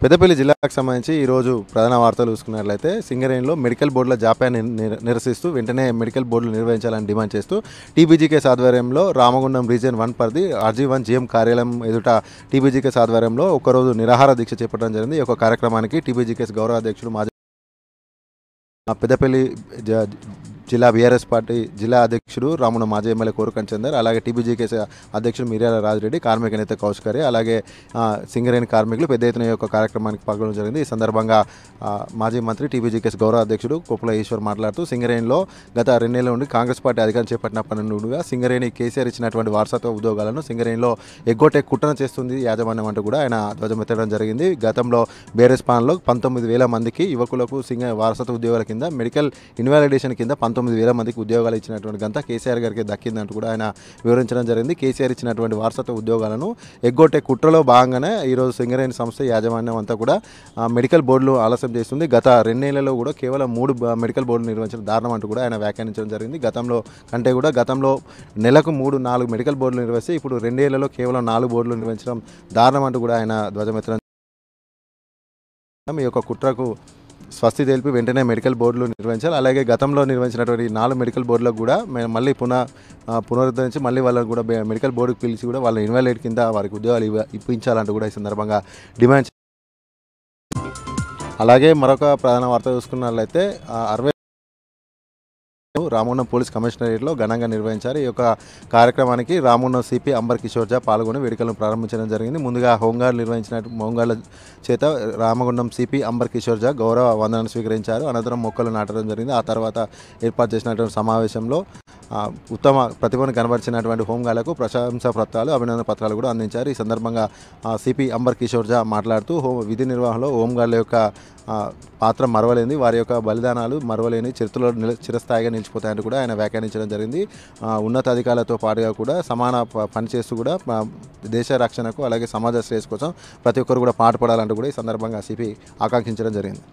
పెద్దపల్లి జిల్లాకు సంబంధించి ఈరోజు ప్రధాన వార్తలు చూసుకున్నట్లయితే సింగరేణిలో మెడికల్ బోర్డుల జాప్యాన్ని నిరసిస్తూ వెంటనే మెడికల్ బోర్డులు నిర్వహించాలని డిమాండ్ చేస్తూ టీబీజీకేఎస్ ఆధ్వర్యంలో రామగుండం రీజియన్ 1 పరిధి RG1 GM కార్యాలయం ఎదుట టీబీజీకేఎస్ ఆధ్వర్యంలో ఒకరోజు నిరాహార దీక్ష చేపట్టడం జరిగింది. ఈ యొక్క కార్యక్రమానికి టీబీజీకేఎస్ గౌరవ అధ్యక్షుడు మాజీ పెద్దపల్లి జిల్లా బీఆర్ఎస్ పార్టీ జిల్లా అధ్యక్షుడు రామున మాజీ ఎమ్మెల్యే కోరుకంటి చందర్, అలాగే టీబీజీకేఎస్ అధ్యక్షుడు మిర్యాల రాజిరెడ్డి, కార్మిక నేత కౌశకరి, అలాగే సింగరేణి కార్మికులు పెద్ద ఎత్తున యొక్క కార్యక్రమానికి పాల్గొనడం జరిగింది. ఈ సందర్భంగా మాజీ మంత్రి టీబీజీకేఎస్ గౌరవ అధ్యక్షుడు కొప్పుల ఈశ్వర్ మాట్లాడుతూ సింగరేణిలో గత 2 నెలల నుండి కాంగ్రెస్ పార్టీ అధికారం చేపట్టినప్పటి నుండిగా సింగరేణి కేసీఆర్ ఇచ్చినటువంటి వారసత్వ ఉద్యోగాలను సింగరేణిలో ఎగ్గొట్టే కుట్రన చేస్తుంది యాజమాన్యం అంటూ కూడా ఆయన ధ్వజమెత్తడం జరిగింది. గతంలో బీఆర్ఎస్ పాలనలో 19,000 మందికి యువకులకు వారసత్వ ఉద్యోగాల కింద మెడికల్ ఇన్వాలిడేషన్ కింద 19,000 మందికి ఉద్యోగాలు ఇచ్చినటువంటి గంత కేసీఆర్ గారికి దక్కిందంటూ కూడా ఆయన వివరించడం జరిగింది. కేసీఆర్ ఇచ్చినటువంటి వారసత్వ ఉద్యోగాలను ఎగ్గొట్టే కుట్రలో భాగంగానే ఈరోజు సింగరేణి సంస్థ యాజమాన్యం అంతా కూడా మెడికల్ బోర్డులు ఆలస్యం చేస్తుంది. గత 2 నెలల్లో కూడా కేవలం 3 మెడికల్ బోర్డులు నిర్వహించడం దారుణం అంటూ కూడా ఆయన వ్యాఖ్యానించడం జరిగింది. గతంలో నెలకు 3-4 మెడికల్ బోర్డులు నిర్వహిస్తే ఇప్పుడు 2 ఏళ్లలో కేవలం 4 బోర్డులు నిర్వహించడం దారుణం అంటూ కూడా ఆయన ధ్వజమెత్తడం. ఈ యొక్క కుట్రకు స్వస్తి తెలిపి వెంటనే మెడికల్ బోర్డులు నిర్వహించాలి. అలాగే గతంలో నిర్వహించినటువంటి 4 మెడికల్ బోర్డులకు కూడా మళ్ళీ పునరుద్ధరించి మళ్ళీ వాళ్ళకు కూడా మెడికల్ బోర్డుకు పిలిచి కూడా వాళ్ళ ఇన్వాలిడ్ కింద వారికి ఉద్యోగాలు ఇప్పించాలంటూ కూడా ఈ సందర్భంగా డిమాండ్. అలాగే మరొక ప్రధాన వార్త చూసుకున్నట్లయితే 60 రామగుండం పోలీస్ కమిషనరేట్లో ఘనంగా నిర్వహించారు. ఈ యొక్క కార్యక్రమానికి రామగుండం సిపి అంబర్ కిషోర్ జా పాల్గొని వేడుకలను ప్రారంభించడం జరిగింది. ముందుగా హోంగార్డుల చేత రామగుండం సిపి అంబర్ కిషోర్ జా గౌరవ వందనాన్ని స్వీకరించారు. అనంతరం మొక్కలు నాటడం జరిగింది. ఆ తర్వాత ఏర్పాటు చేసినటువంటి సమావేశంలో ఉత్తమ ప్రతిభను కనబరిచినటువంటి హోంగార్డులకు ప్రశంసా పత్రాలు, అభినందన పత్రాలు కూడా అందించారు. ఈ సందర్భంగా సిపి అంబర్ కిషోర్ జా మాట్లాడుతూ విధి నిర్వహణలో హోంగార్డుల యొక్క పాత్ర మరవలేని, వారి యొక్క బలిదానాలు మరవలేని, చరిత్రలో చిరస్థాయిగా నిలిచిపోతాయంటూ కూడా ఆయన వ్యాఖ్యానించడం జరిగింది. ఉన్నతాధికారులతో పాటుగా కూడా సమాన పనిచేస్తూ కూడా దేశ రక్షణకు అలాగే సమాజ శ్రేయస్సు కోసం ప్రతి ఒక్కరు కూడా పాటుపడాలంటూ కూడా ఈ సందర్భంగా సిపి ఆకాంక్షించడం జరిగింది.